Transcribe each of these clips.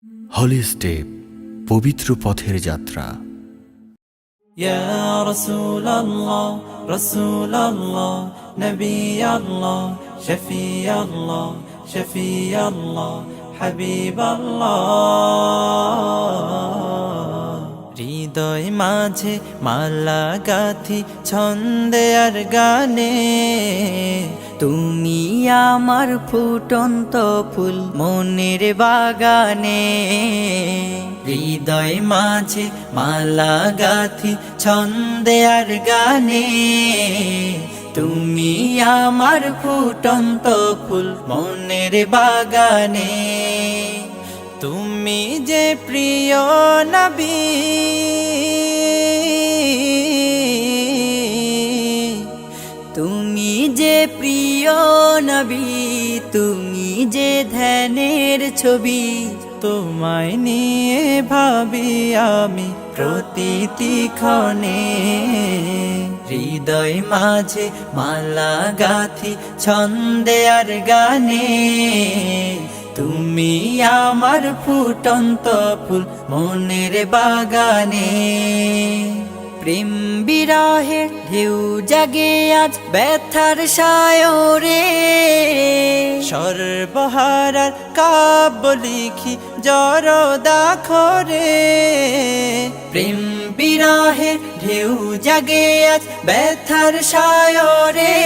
হলি step, পবিত্র পথের যাত্রা। ইয়া রাসূলুল্লাহ রাসূলুল্লাহ নবী আল্লাহ শফি আল্লাহ শফি আল্লাহ হাবিব আল্লাহ। হৃদয় মাঝে মালা গাথি ছন্দে আর গানে, তুমি আমার ফুটন্ত ফুল মনের বাগানে। হৃদয় মাঝে মালা গাথি ছন্দে আর গানে, তুমি আমার ফুটন্ত ফুল মনের বাগানে। তুমি যে প্রিয় নবী, তুমি যে প্রিয় নবী, তুমি যে ধ্যানের ছবি। তোমায় নিয়ে ভাবি আমি প্রতিটি ক্ষণে। হৃদয় মাঝে মালা গাথি ছন্দে আর গানে, তুমি আমার ফুটন্ত ফুল মনের বাগানে। প্রেম বিরহের ঢেউ জাগে আজ ব্যথার সায়রে, সর্বহারার কাব্য লিখি জরদাখরে। প্রেম বিরহের ঢেউ জাগে আজ ব্যথার সায়রে,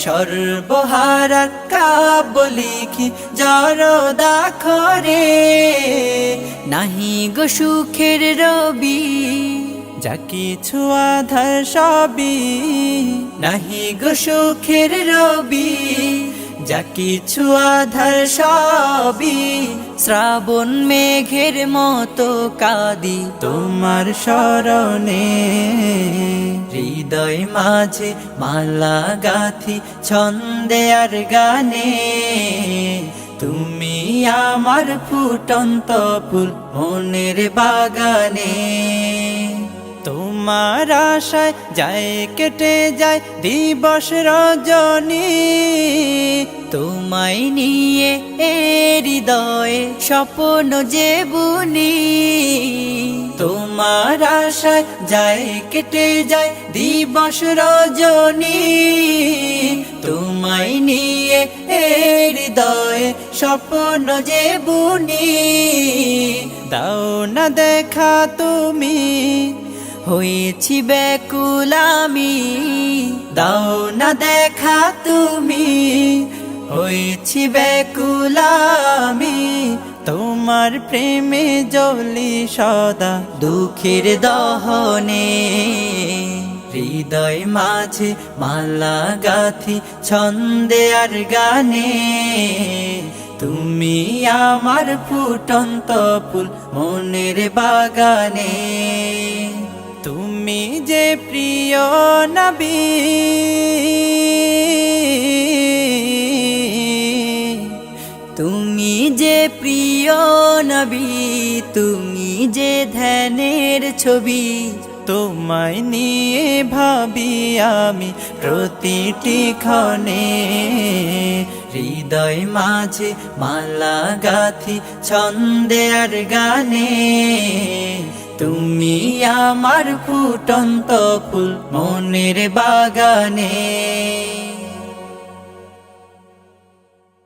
সর্বহারার কাব্য লিখি জরদাখরে। নাহি গো সুখের রবি, যা কিছু আধার সবই। নাহি গো সুখের রবি, যা কিছু আধার সবই। শ্রাবণ মেঘের মতো কাঁদি তোমার শরণে। হৃদয় মাঝে মালা গাথি ছন্দে আর গানে, তুমি আমার ফুটন্ত ফুল মনের বাগানে। তোমার আশায় যায় কেটে যায় দিবস রজনী, তোমায় নিয়ে হৃদয়ে স্বপ্ন যে বুনি। তোমার আশায় যায় কেটে যায় দিবস রজনী, তোমায় নিয়ে হৃদয়ে স্বপ্ন যে বুনি। দাও না দেখা তুমি, হয়েছি ব্যাকুল আমি। দাও না দেখা তুমি, হয়েছি ব্যাকুল আমি। তোমার প্রেমে জ্বলি সদা দুঃখের দহনে। হৃদয় মাঝে মালা গাথি ছন্দে আর গানে, তুমি আমার ফুটন্ত ফুল মনের বাগানে। তুমি যে প্রিয় নবী, তুমি যে প্রিয় নবী, তুমি যে ধ্যানের ছবি। তোমায় নিয়ে ভাবি আমি প্রতিটি ক্ষণে। হৃদয় মাঝে মালা গাথি ছন্দে আর গানে, তুমি আমার ফুটন্ত ফুল মনের বাগানে।